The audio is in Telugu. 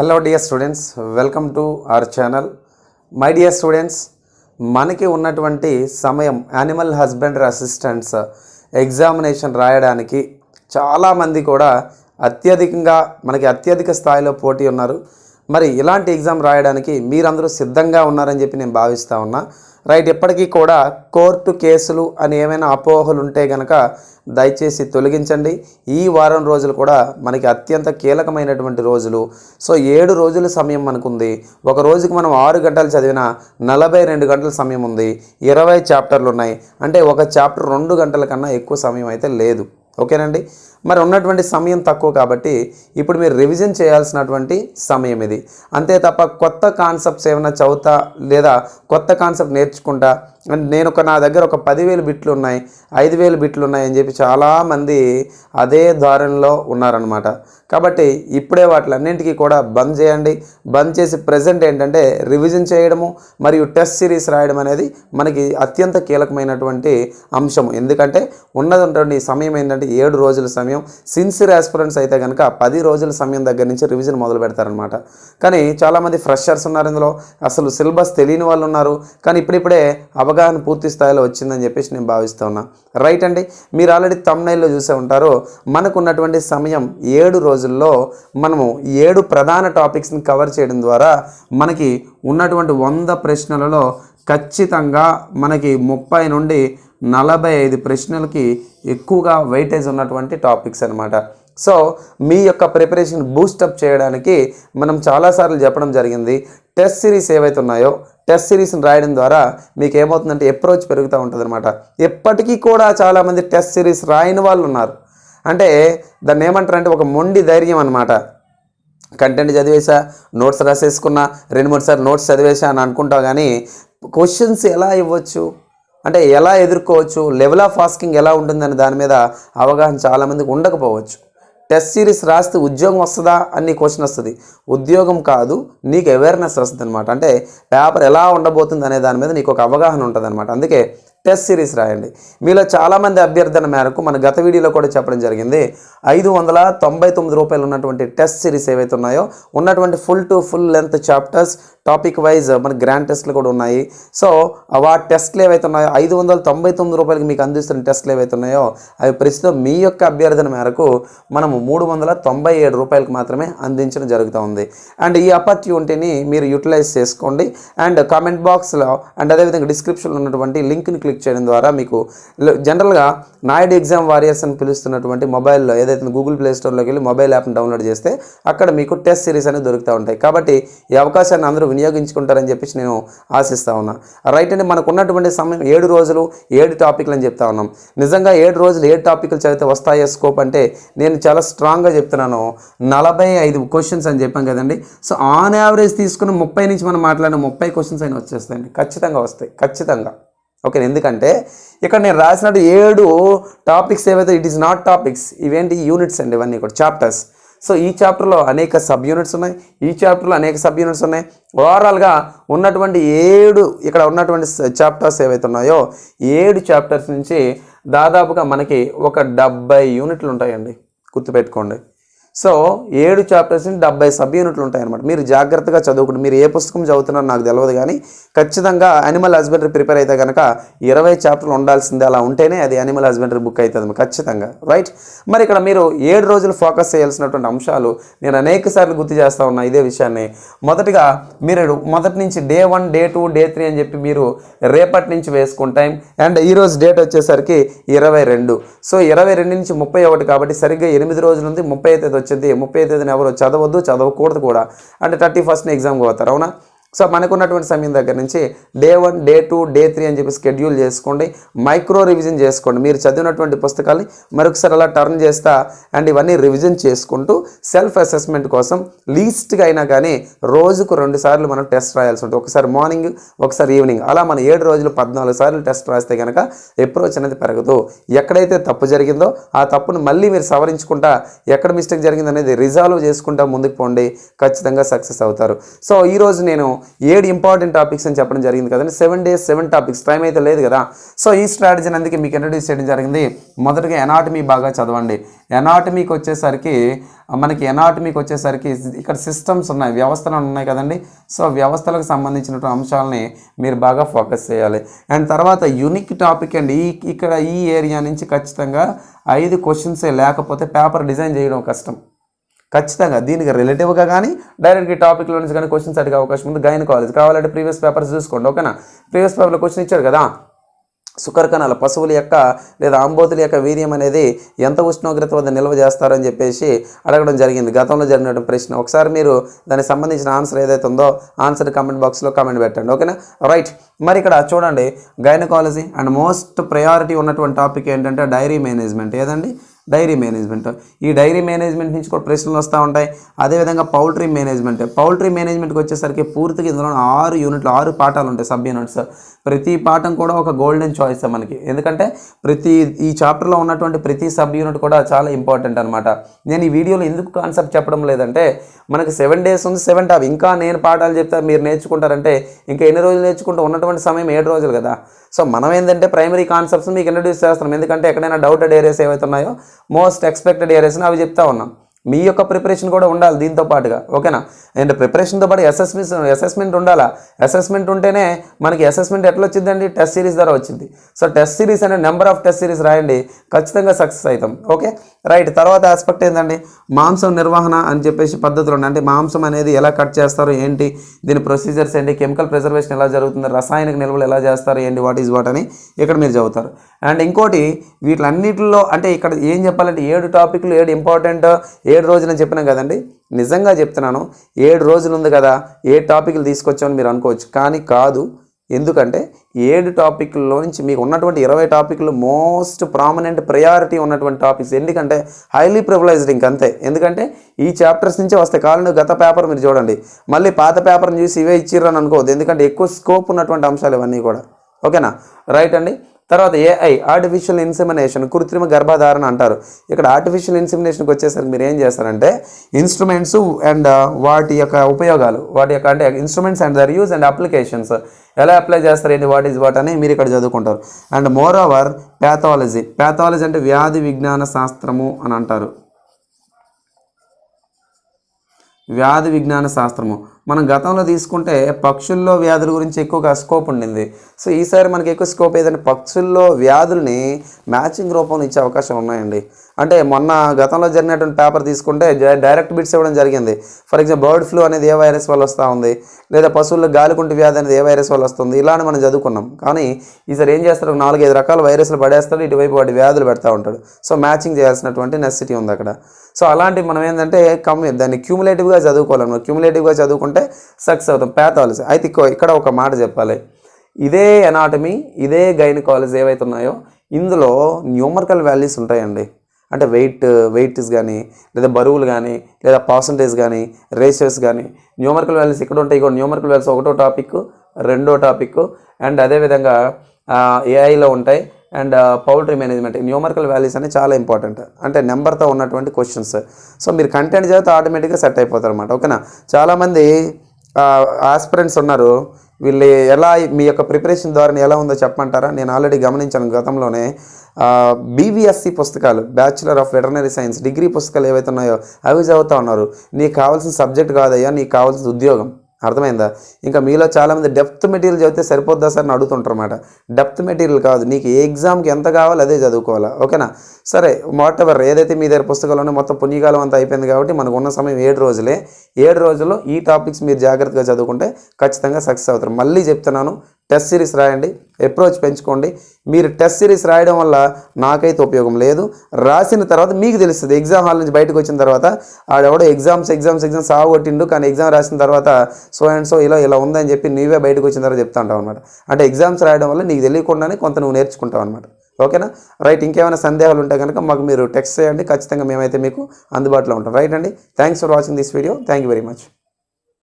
Hello dear students, welcome to our channel. My dear students, మనకి ఉన్నటువంటి సమయం యానిమల్ హస్బెండరీ అసిస్టెంట్స్ ఎగ్జామినేషన్ రాయడానికి చాలామంది కూడా అత్యధిక స్థాయిలో పోటీ ఉన్నారు. మరి ఇలాంటి ఎగ్జామ్ రాయడానికి మీరందరూ సిద్ధంగా ఉన్నారని చెప్పి నేను భావిస్తూ ఉన్నా. రైట్, ఎప్పటికీ కూడా కోర్టు కేసులు అని ఏమైనా అపోహలు ఉంటే కనుక దయచేసి తొలగించండి. ఈ వారం రోజులు కూడా మనకి అత్యంత కీలకమైనటువంటి రోజులు. సో 7 రోజుల సమయం మనకుంది. ఒక రోజుకి మనం 6 గంటలు చదివినా 42 గంటల సమయం ఉంది. 20 చాప్టర్లు ఉన్నాయి. అంటే ఒక చాప్టర్ 2 గంటల కన్నా ఎక్కువ సమయం అయితే లేదు. ఓకేనండి. మరి ఉన్నటువంటి సమయం తక్కువ కాబట్టి ఇప్పుడు మీరు రివిజన్ చేయాల్సినటువంటి సమయం ఇది. అంతే తప్ప కొత్త కాన్సెప్ట్స్ ఏమైనా చదువుతా లేదా కొత్త కాన్సెప్ట్ నేర్చుకుంటా నా దగ్గర ఒక 10,000 బిట్లు ఉన్నాయి, 5,000 బిట్లు ఉన్నాయి అని చెప్పి చాలామంది అదే ధోరణిలో ఉన్నారనమాట. కాబట్టి ఇప్పుడే వాటిలన్నింటికీ కూడా బంద్ చేయండి. బంద్ చేసి ప్రజెంట్ ఏంటంటే రివిజన్ చేయడము మరియు టెస్ట్ సిరీస్ రాయడం అనేది మనకి అత్యంత కీలకమైనటువంటి అంశం. ఎందుకంటే ఉన్నటువంటి సమయం ఏంటంటే 7 రోజుల సమయం. సిన్సియర్ ఆస్పిరెంట్స్ అయితే కనుక 10 రోజుల సమయం దగ్గర నుంచి రివిజన్ మొదలు పెడతారనమాట. కానీ చాలామంది ఫ్రెషర్స్ ఉన్నారు, ఇందులో అసలు సిలబస్ తెలియని వాళ్ళు ఉన్నారు. కానీ ఇప్పుడిప్పుడే అవగాహన పూర్తి స్థాయిలో వచ్చిందని చెప్పేసి నేను భావిస్తూ ఉన్నా. రైట్ అండి, మీరు ఆల్రెడీ థంబ్నెయిల్లో చూసే ఉంటారు. మనకు ఉన్నటువంటి సమయం 7 రోజుల్లో మనము 7 ప్రధాన టాపిక్స్ని కవర్ చేయడం ద్వారా మనకి ఉన్నటువంటి 100 ప్రశ్నలలో ఖచ్చితంగా మనకి 30 నుండి 45 ప్రశ్నలకి ఎక్కువగా వెయిటేజ్ ఉన్నటువంటి టాపిక్స్ అనమాట. సో మీ యొక్క ప్రిపరేషన్ బూస్టప్ చేయడానికి మనం చాలాసార్లు చెప్పడం జరిగింది. టెస్ట్ సిరీస్ ఏవైతే ఉన్నాయో టెస్ట్ సిరీస్ని రాయడం ద్వారా మీకు ఏమవుతుందంటే అప్రోచ్ పెరుగుతూ ఉంటుంది అనమాట. ఎప్పటికీ కూడా చాలామంది టెస్ట్ సిరీస్ రాయని వాళ్ళు ఉన్నారు. అంటే దాన్ని ఏమంటారంటే ఒక మొండి ధైర్యం అనమాట. కంటెంట్ చదివేసా, నోట్స్ రాసేసుకున్నా, 2-3 సార్లు నోట్స్ చదివేసా అని అనుకుంటావు. కానీ క్వశ్చన్స్ ఎలా ఇవ్వచ్చు అంటే ఎలా ఎదుర్కోవచ్చు, లెవెల్ ఆఫ్ ఆస్కింగ్ ఎలా ఉంటుందని దాని మీద అవగాహన చాలామందికి ఉండకపోవచ్చు. టెస్ట్ సిరీస్ రాస్తే ఉద్యోగం వస్తుందా అని క్వశ్చన్ వస్తుంది. ఉద్యోగం కాదు, నీకు అవేర్నెస్ వస్తుంది అనమాట. అంటే పేపర్ ఎలా ఉండబోతుంది అనే దాని మీద నీకు ఒక అవగాహన ఉంటుంది అనమాట. అందుకే టెస్ట్ సిరీస్ రాయండి. మీలో చాలామంది అభ్యర్థన మేరకు మన గత వీడియోలో కూడా చెప్పడం జరిగింది. 599 రూపాయలు ఉన్నటువంటి టెస్ట్ సిరీస్ ఏవైతే ఉన్నాయో ఉన్నటువంటి full length chapters topic wise మన గ్రాండ్ టెస్ట్లు కూడా ఉన్నాయి. సో ఆ టెస్ట్లు ఏవైతే ఉన్నాయో 599 రూపాయలకి మీకు అందిస్తున్న టెస్ట్లు ఏవైతే ఉన్నాయో అవి ప్రస్తుతం మీ యొక్క అభ్యర్థన మేరకు మనము 397 రూపాయలకు మాత్రమే అందించడం జరుగుతూ ఉంది. అండ్ ఈ ఆపర్చునిటీని మీరు యూటిలైజ్ చేసుకోండి. అండ్ కామెంట్ బాక్స్లో అండ్ అదేవిధంగా డిస్క్రిప్షన్లో ఉన్నటువంటి లింక్ని క్లిక్ చేయడం ద్వారా మీకు జనరల్గా నాయుడు ఎగ్జామ్ వారియర్స్ అని పిలుస్తున్నటువంటి మొబైల్లో ఏదైతే గూగుల్ ప్లే స్టోర్లోకి వెళ్ళి మొబైల్ యాప్ని డౌన్లోడ్ చేస్తే అక్కడ మీకు టెస్ట్ సిరీస్ అనేది దొరుకుతూ ఉంటాయి. కాబట్టి ఈ అవకాశాన్ని అందరూ వినియోగించుకుంటారని చెప్పేసి నేను ఆశిస్తూ ఉన్నా. రైట్ అండి, మనకు ఉన్నటువంటి సమయం 7 రోజులు 7 టాపిక్లు అని చెప్తా ఉన్నాం. నిజంగా 7 రోజులు 7 టాపిక్లు చదివితే వస్తాయో స్కోప్ అంటే నేను చాలా స్ట్రాంగ్గా చెప్తున్నాను. 45 క్వశ్చన్స్ అని చెప్పాం కదండి. సో ఆన్ యావరేజ్ తీసుకుని 30 నుంచి మనం మాట్లాడిన 30 క్వశ్చన్స్ అయినా వచ్చేస్తాయండి. ఖచ్చితంగా వస్తాయి, ఖచ్చితంగా. ఓకే, ఎందుకంటే ఇక్కడ నేను రాసినట్టు 7 టాపిక్స్ ఏవైతే ఇట్ ఈస్ నాట్ టాపిక్స్, ఇవేంటి యూనిట్స్ అండి, ఇవన్నీ కూడా చాప్టర్స్. సో ఈ చాప్టర్లో అనేక సబ్ యూనిట్స్ ఉన్నాయి, ఈ చాప్టర్లో అనేక సబ్ యూనిట్స్ ఉన్నాయి. ఓవరాల్గా ఉన్నటువంటి 7 ఇక్కడ ఉన్నటువంటి చాప్టర్స్ ఏవైతే ఉన్నాయో 7 చాప్టర్స్ నుంచి దాదాపుగా మనకి ఒక 70 యూనిట్లు ఉంటాయండి, గుర్తుపెట్టుకోండి. సో 7 చాప్టర్స్ నుంచి 70 సబ్ యూనిట్లు ఉంటాయన్నమాట. మీరు జాగ్రత్తగా చదువుకుంటే మీరు ఏ పుస్తకం చదువుతున్నారో నాకు తెలియదు, కానీ ఖచ్చితంగా యానిమల్ హస్బెండరీ ప్రిపేర్ అయితే కనుక 20 చాప్టర్లు ఉండాల్సిందే. అలా ఉంటేనే అది యానిమల్ హస్బెండరీ బుక్ అవుతుంది ఖచ్చితంగా. రైట్, మరి ఇక్కడ మీరు 7 రోజులు ఫోకస్ చేయాల్సినటువంటి అంశాలు నేను అనేక సార్లు గుర్తు చేస్తూ ఉన్నా ఇదే విషయాన్ని. మొదటిగా మీరు మొదటి నుంచి డే 1, డే 2, డే 3 అని చెప్పి మీరు రేపటి నుంచి వేసుకుంటాం. అండ్ ఈరోజు డేట్ వచ్చేసరికి 22. సో 22 నుంచి 31 కాబట్టి సరిగ్గా 8 రోజుల నుంచి 30 వచ్చింది. 30 తేదీన ఎవరు చదవద్దు, చదవకూడదు కూడా. అంటే 31st ఎగ్జామ్కి పోతారు, అవునా? సో మనకున్నటువంటి సమయం దగ్గర నుంచి డే 1, డే 2, డే 3 అని చెప్పి షెడ్యూల్ చేసుకోండి. మైక్రో రివిజన్ చేసుకోండి. మీరు చదివినటువంటి పుస్తకాలు మరొకసారి అలా టర్న్ చేస్తా అండ్ ఇవన్నీ రివిజన్ చేసుకుంటూ సెల్ఫ్ అసెస్మెంట్ కోసం లీస్ట్గా అయినా కానీ రోజుకు 2 సార్లు మనం టెస్ట్ రాయాల్సి ఉంటుంది. ఒకసారి మార్నింగ్, ఒకసారి ఈవినింగ్. అలా మనం 7 రోజులు 14 సార్లు టెస్ట్ రాస్తే కనుక అప్రోచ్ అనేది పెరగదు. ఎక్కడైతే తప్పు జరిగిందో ఆ తప్పును మళ్ళీ మీరు సవరించుకుంటా ఎక్కడ మిస్టేక్ జరిగింది అనేది రిజాల్వ్ చేసుకుంటా ముందుకు పోండి, ఖచ్చితంగా సక్సెస్ అవుతారు. సో ఈరోజు నేను 7 ఇంపార్టెంట్ టాపిక్స్ అని చెప్పడం జరిగింది కదండి. 7 days 7 టాపిక్స్, టైం అయితే లేదు కదా. సో ఈ స్ట్రాటజీని అందుకే మీకు ఇంట్రడ్యూస్ చేయడం జరిగింది. మొదటగా ఎనాటమీ బాగా చదవండి. ఎనాటమీకి వచ్చేసరికి ఇక్కడ సిస్టమ్స్ ఉన్నాయి, వ్యవస్థలు ఉన్నాయి కదండి. సో వ్యవస్థలకు సంబంధించినటువంటి అంశాలని మీరు బాగా ఫోకస్ చేయాలి. అండ్ తర్వాత యూనిక్ టాపిక్ అండి. ఇక్కడ ఈ ఏరియా నుంచి ఖచ్చితంగా 5 క్వశ్చన్సే, లేకపోతే పేపర్ డిజైన్ చేయడం కష్టం. ఖచ్చితంగా దీనికి రిలేటివ్గా కానీ డైరెక్ట్గా టాపిక్లో నుంచి కానీ క్వశ్చన్స్ అడిగే అవకాశం ఉంది. గైనకాలజీ కావాలంటే ప్రీవియస్ పేపర్స్ చూసుకోండి, ఓకేనా. ప్రీవియస్ పేపర్లో క్వశ్చన్ ఇచ్చాడు కదా, శుకర్కణాల పశువుల యొక్క లేదా ఆంబోతుల యొక్క వీర్యం అనేది ఎంత ఉష్ణోగ్రత వద్ద నిల్వ చేస్తారని చెప్పేసి అడగడం జరిగింది, గతంలో జరిగినటువంటి ప్రశ్న. ఒకసారి మీరు దానికి సంబంధించిన ఆన్సర్ ఏదైతే ఉందో ఆన్సర్ కామెంట్ బాక్స్లో కామెంట్ పెట్టండి, ఓకేనా. రైట్, మరి ఇక్కడ చూడండి గైనకాలజీ అండ్ మోస్ట్ ప్రయారిటీ ఉన్నటువంటి టాపిక్ ఏంటంటే డైరీ మేనేజ్మెంట్. ఏదండి? Dairy management. ఈ డైరీ మేనేజ్మెంట్ నుంచి కూడా ప్రశ్నలు వస్తూ ఉంటాయి. అదేవిధంగా పౌల్ట్రీ మేనేజ్మెంట్కి వచ్చేసరికి పూర్తిగా ఇందులో 6 యూనిట్లు 6 పాఠాలు ఉంటాయి, సబ్ యూనిట్స్. ప్రతి పాఠం కూడా ఒక గోల్డెన్ చాయిస్ మనకి, ఎందుకంటే ఈ చాప్టర్లో ఉన్నటువంటి ప్రతి సబ్ యూనిట్ కూడా చాలా ఇంపార్టెంట్ అనమాట. నేను ఈ వీడియోలో ఎందుకు కాన్సెప్ట్ చెప్పడం లేదంటే మనకి 7 days ఉంది, 7 టాపిక్. ఇంకా నేను పాఠాలు చెప్తే మీరు నేర్చుకుంటారంటే ఇంకా ఎన్ని రోజులు నేర్చుకుంటూ, ఉన్నటువంటి సమయం 7 రోజులు కదా. సో మనం ఏంటంటే ప్రైమరీ కాన్సెప్ట్స్ మీకు ఇంట్రడ్యూస్ చేస్తున్నాం, ఎందుకంటే ఎక్కడైనా డౌటెడ్ ఏరియాస్ ఏవైతే ఉన్నాయో మోస్ట్ ఎక్స్పెక్టెడ్ ఏరియాస్ని అవి చెప్తా ఉన్నాం. మీ యొక్క ప్రిపరేషన్ కూడా ఉండాలి దీంతో పాటుగా, ఓకేనా. అండ్ ప్రిపరేషన్తో పాటు అసెస్మెంట్ ఉండాలా. అసెస్మెంట్ ఉంటేనే మనకి అసెస్మెంట్ ఎట్లా వచ్చిందండి? టెస్ట్ సిరీస్ ద్వారా వచ్చింది. సో టెస్ట్ సిరీస్ అనే నెంబర్ ఆఫ్ టెస్ట్ సిరీస్ రాయండి, ఖచ్చితంగా సక్సెస్ అవుతాం, ఓకే. రైట్, తర్వాత ఆస్పెక్ట్ ఏంటండి? మాంసం నిర్వహణ అని చెప్పేసి పద్ధతులు ఉన్నాయి. అంటే మాంసం అనేది ఎలా కట్ చేస్తారు ఏంటి, దీని ప్రొసీజర్స్ ఏంటి, కెమికల్ ప్రిజర్వేషన్ ఎలా జరుగుతుంది, రసాయనిక నిల్వలు ఎలా చేస్తారు ఏంటి, వాట్ ఈజ్ వాట్ అని ఇక్కడ మీరు చదువుతారు. అండ్ ఇంకోటి వీటిలన్నిటిలో అంటే ఇక్కడ ఏం చెప్పాలంటే 7 టాపిక్లు 7 ఇంపార్టెంట్ 7 రోజులు అని చెప్పినాం కదండి. నిజంగా చెప్తున్నాను, 7 రోజులు ఉంది కదా, 7 టాపిక్లు తీసుకొచ్చామని మీరు అనుకోవచ్చు, కానీ కాదు. ఎందుకంటే 7 టాపిక్లో నుంచి మీకు ఉన్నటువంటి 20 టాపిక్లు మోస్ట్ ప్రామినెంట్ ప్రయారిటీ ఉన్నటువంటి టాపిక్స్. ఎందుకంటే హైలీ ప్రివిలైజ్డ్ ఇంకంతే. ఎందుకంటే ఈ చాప్టర్స్ నుంచే వస్తాయి. కావాలంటే గత పేపర్ మీరు చూడండి, మళ్ళీ పాత పేపర్ని చూసి ఇవే ఇచ్చిర్రని అనుకోవద్దు, ఎందుకంటే ఎక్కువ స్కోప్ ఉన్నటువంటి అంశాలు ఇవన్నీ కూడా, ఓకేనా. రైట్ అండి. తర్వాత AI ఆర్టిఫిషియల్ ఇన్సెమినేషన్, కృత్రిమ గర్భధారణ అంటారు. ఇక్కడ ఆర్టిఫిషియల్ ఇన్సెమినేషన్కి వచ్చేసరికి మీరు ఏం చేస్తారంటే ఇన్స్ట్రుమెంట్స్ అండ్ వాటి యొక్క ఉపయోగాలు, అంటే instruments and their use and applications ఎలా అప్లై చేస్తారు ఏంటి, వాట్ ఈజ్ వాట్ అని మీరు ఇక్కడ చదువుకుంటారు. అండ్ మోర్ ఓవర్ ప్యాథాలజీ అంటే వ్యాధి విజ్ఞాన శాస్త్రము అని అంటారు. వ్యాధి విజ్ఞాన శాస్త్రము మనం గతంలో తీసుకుంటే పక్షుల్లో వ్యాధుల గురించి ఎక్కువగా స్కోప్ ఉండింది. సో ఈసారి మనకి ఎక్కువ స్కోప్ ఏదంటే పక్షుల్లో వ్యాధుల్ని మ్యాచింగ్ రూపంలో ఇచ్చే అవకాశాలు ఉన్నాయండి. అంటే మొన్న గతంలో జరిగినటువంటి పేపర్ తీసుకుంటే డైరెక్ట్ బిట్స్ ఇవ్వడం జరిగింది. ఫర్ ఎగ్జాంపుల్ బర్డ్ ఫ్లూ అనేది ఏ వైరస్ వల్ల వస్తూ ఉంది, లేదా పశువుల్లో గాలికుంటు వ్యాధి అనేది ఏ వైరస్ వల్ల వస్తుంది, ఇలానే మనం చదువుకున్నాం. కానీ ఈసారి ఏం చేస్తారు, 4-5 రకాల వైరస్లు పడేస్తాడు, ఇటువైపు వాటి వ్యాధులు పెడతా ఉంటాడు. సో మ్యాచింగ్ చేయాల్సినటువంటి నెసెసిటీ ఉంది అక్కడ. సో అలాంటివి మనం ఏంటంటే దాన్ని క్యూములేటివ్గా చదువుకోవాలన్నమాట. క్యూములేటివ్గా చదువుకుంటే సక్సెస్ అవుతాం. ప్యాథాలజీ అయితే ఇక్కడ ఒక మాట చెప్పాలి, ఇదే ఎనాటమీ ఇదే గైనకాలజీ ఏవైతే ఉన్నాయో ఇందులో న్యూమరికల్ వాల్యూస్ ఉంటాయండి. అంటే వెయిట్స్ కానీ, లేదా బరువులు కానీ, లేదా పర్సంటేజ్ కానీ, రేషియోస్ కానీ, న్యూమరికల్ వాల్యూస్ ఇక్కడ ఉంటాయి. ఇక్కడ న్యూమరికల్ వాల్యూస్ 1వ టాపిక్ 2వ టాపిక్ అండ్ అదేవిధంగా AIలో ఉంటాయి. And poultry management numerical values అనేది చాలా ఇంపార్టెంట్, అంటే నెంబర్తో ఉన్నటువంటి క్వశ్చన్స్. సో మీరు కంటెంట్ చదివితే ఆటోమేటిక్గా సెట్ అయిపోతారు అనమాట, ఓకేనా. చాలామంది ఆస్పిరెంట్స్ ఉన్నారు, వీళ్ళు ఎలా మీ యొక్క ప్రిపరేషన్ ద్వారా ఎలా ఉందో చెప్పమంటారా? నేను ఆల్రెడీ గమనించాను గతంలోనే BVSC పుస్తకాలు, bachelor of veterinary science degree పుస్తకాలు ఏవైతే ఉన్నాయో అవి చదువుతూ ఉన్నారు. నీకు కావాల్సిన సబ్జెక్ట్ కాదయ్యా, నీకు కావాల్సిన ఉద్యోగం. అర్థమైందా? ఇంకా మీలో చాలామంది డెప్త్ మెటీరియల్ చదివితే సరిపోద్దా సార్ అని అడుగుతుంటారు అన్నమాట. డెప్త్ మెటీరియల్ కాదు, నీకు ఏ ఎగ్జామ్కి ఎంత కావాలో అదే చదువుకోవాలా, ఓకేనా. సరే, వాట్ ఎవర్ ఏదైతే మీ దగ్గర పుస్తకాలు మొత్తం పుణ్యకాలం అంతా అయిపోయింది కాబట్టి మనకు ఉన్న సమయం 7 రోజులే. 7 రోజుల్లో ఈ టాపిక్స్ మీరు జాగ్రత్తగా చదువుకుంటే ఖచ్చితంగా సక్సెస్ అవుతారు. మళ్ళీ చెప్తున్నాను, టెస్ట్ సిరీస్ రాయండి, అప్రోచ్ పెంచుకోండి. మీరు టెస్ట్ సిరీస్ రాయడం వల్ల నాకైతే ఉపయోగం లేదు, రాసిన తర్వాత మీకు తెలుస్తుంది. ఎగ్జామ్ హాల్ నుంచి బయటకు వచ్చిన తర్వాత ఆడెవడో ఎగ్జామ్స్ సాగు కొట్టిండు, కానీ ఎగ్జామ్ రాసిన తర్వాత సో అండ్ సో ఇలా ఉందని చెప్పి నీవే బయటకు వచ్చిన తర్వాత చెప్తా ఉంటావు అనమాట. అంటే ఎగ్జామ్స్ రాయడం వల్ల నీకు తెలియకుండానే కొంత నువ్వు నేర్చుకుంటావు అనమాట, ఓకేనా. రైట్, ఇంకేమైనా సందేహాలు ఉంటే కనుక మాకు మీరు టెక్స్ట్ చేయండి, ఖచ్చితంగా మేమైతే మీకు అందుబాటులో ఉంటాం. రైట్ అండి, thanks for watching this video. Thank you very much.